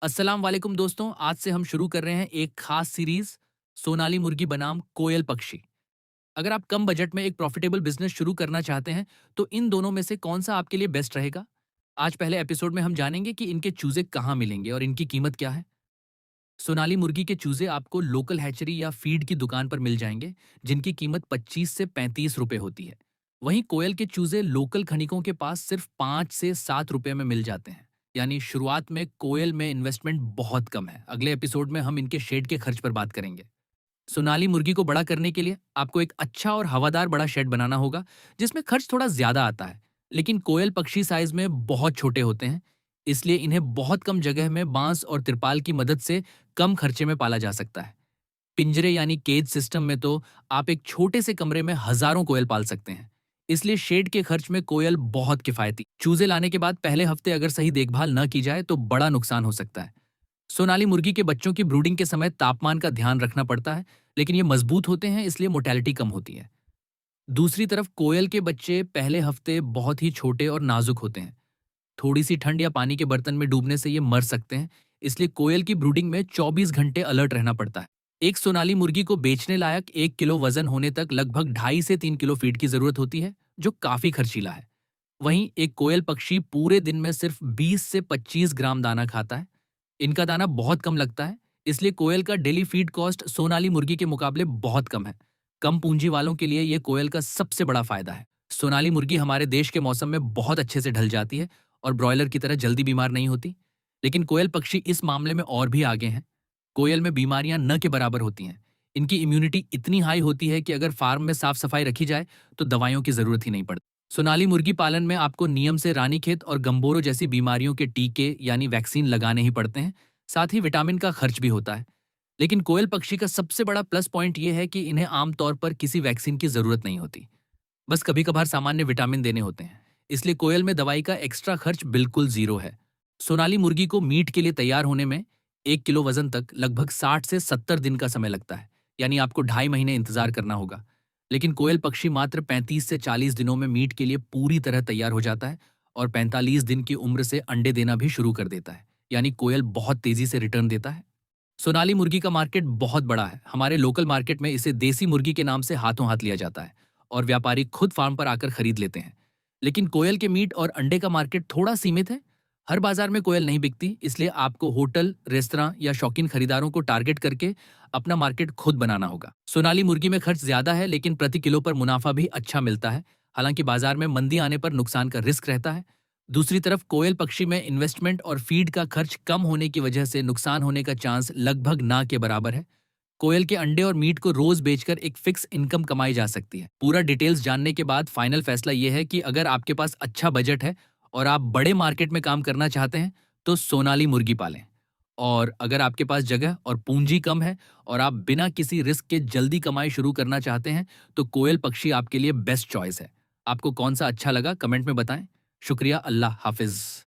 अस्सलाम वालेकुम दोस्तों। आज से हम शुरू कर रहे हैं एक खास सीरीज सोनाली मुर्गी बनाम कोयल पक्षी। अगर आप कम बजट में एक प्रॉफिटेबल बिजनेस शुरू करना चाहते हैं तो इन दोनों में से कौन सा आपके लिए बेस्ट रहेगा। आज पहले एपिसोड में हम जानेंगे कि इनके चूजे कहाँ मिलेंगे और इनकी कीमत क्या है। सोनाली मुर्गी के चूजे आपको लोकल हैचरी या फीड की दुकान पर मिल जाएंगे, जिनकी कीमत 25 से 35 रुपए होती है। वहीं कोयल के चूजे लोकल खनिकों के पास सिर्फ 5 से 7 रुपए में मिल जाते हैं। यानी शुरुआत में कोयल में इन्वेस्टमेंट बहुत कम है। अगले एपिसोड में हम इनके शेड के खर्च पर बात करेंगे। सोनाली मुर्गी को बड़ा करने के लिए आपको एक अच्छा और हवादार बड़ा शेड बनाना होगा, जिसमें खर्च थोड़ा ज्यादा आता है। लेकिन कोयल पक्षी साइज में बहुत छोटे होते हैं, इसलिए इन्हें बहुत कम जगह में बांस और तिरपाल की मदद से कम खर्चे में पाला जा सकता है। पिंजरे यानी केज सिस्टम में तो आप एक छोटे से कमरे में हजारों कोयल पाल सकते हैं। इसलिए शेड के खर्च में कोयल बहुत किफायती। चूजे लाने के बाद पहले हफ्ते अगर सही देखभाल न की जाए तो बड़ा नुकसान हो सकता है। सोनाली मुर्गी के बच्चों की ब्रूडिंग के समय तापमान का ध्यान रखना पड़ता है, लेकिन ये मजबूत होते हैं, इसलिए मोर्टेलिटी कम होती है। दूसरी तरफ कोयल के बच्चे पहले हफ्ते बहुत ही छोटे और नाजुक होते हैं। थोड़ी सी ठंड या पानी के बर्तन में डूबने से ये मर सकते हैं, इसलिए कोयल की ब्रूडिंग में 24 घंटे अलर्ट रहना पड़ता है। एक सोनाली मुर्गी को बेचने लायक 1 किलो वजन होने तक लगभग 2.5 से 3 किलो फीड की जरूरत होती है, जो काफी खर्चीला है। वहीं एक कोयल पक्षी पूरे दिन में सिर्फ 20 से 25 ग्राम दाना खाता है। इनका दाना बहुत कम लगता है, इसलिए कोयल का डेली फीड कॉस्ट सोनाली मुर्गी के मुकाबले बहुत कम है। कम पूंजी वालों के लिए ये कोयल का सबसे बड़ा फायदा है। सोनाली मुर्गी हमारे देश के मौसम में बहुत अच्छे से ढल जाती है और ब्रॉयलर की तरह जल्दी बीमार नहीं होती। लेकिन कोयल पक्षी इस मामले में और भी आगे हैं। कोयल में बीमारियां न के बराबर होती हैं। इनकी इम्यूनिटी इतनी हाई होती है कि अगर फार्म में साफ सफाई रखी जाए तो दवाइयों की जरूरत ही नहीं पड़ती। सोनाली मुर्गी पालन में आपको नियम से रानीखेत और गंबोरो जैसी बीमारियों के टीके यानी वैक्सीन लगाने ही पड़ते हैं। साथ ही विटामिन का खर्च भी होता है। लेकिन कोयल पक्षी का सबसे बड़ा प्लस पॉइंट यह है कि इन्हें आमतौर पर किसी वैक्सीन की जरूरत नहीं होती। बस कभी कभार सामान्य विटामिन देने होते हैं। इसलिए कोयल में दवाई का एक्स्ट्रा खर्च बिल्कुल जीरो है। सोनाली मुर्गी को मीट के लिए तैयार होने में 1 किलो वजन तक लगभग 60 से 70 दिन का समय लगता है। यानी आपको 2.5 महीने इंतजार करना होगा। लेकिन कोयल पक्षी मात्र 35 से 40 दिनों में मीट के लिए पूरी तरह तैयार हो जाता है और 45 दिन की उम्र से अंडे देना भी शुरू कर देता है। यानी कोयल बहुत तेजी से रिटर्न देता है। सोनाली मुर्गी का मार्केट बहुत बड़ा है। हमारे लोकल मार्केट में इसे देसी मुर्गी के नाम से हाथों हाथ लिया जाता है और व्यापारी खुद फार्म पर आकर खरीद लेते हैं। लेकिन कोयल के मीट और अंडे का मार्केट थोड़ा सीमित है। हर बाजार में कोयल नहीं बिकती, इसलिए आपको होटल, रेस्तरां या शौकीन खरीदारों को टारगेट करके अपना मार्केट खुद बनाना होगा। सोनाली मुर्गी में खर्च ज्यादा है, लेकिन प्रति किलो पर मुनाफा भी अच्छा मिलता है। हालांकि बाजार में मंदी आने पर नुकसान का रिस्क रहता है। दूसरी तरफ कोयल पक्षी में इन्वेस्टमेंट और फीड का खर्च कम होने की वजह से नुकसान होने का चांस लगभग ना के बराबर है। कोयल के अंडे और मीट को रोज बेचकर एक फिक्स इनकम कमाई जा सकती है। पूरा डिटेल्स जानने के बाद फाइनल फैसला यह है कि अगर आपके पास अच्छा बजट है और आप बड़े मार्केट में काम करना चाहते हैं तो सोनाली मुर्गी पालें। और अगर आपके पास जगह और पूंजी कम है और आप बिना किसी रिस्क के जल्दी कमाई शुरू करना चाहते हैं तो कोयल पक्षी आपके लिए बेस्ट चॉइस है। आपको कौन सा अच्छा लगा कमेंट में बताएं। शुक्रिया। अल्लाह हाफिज।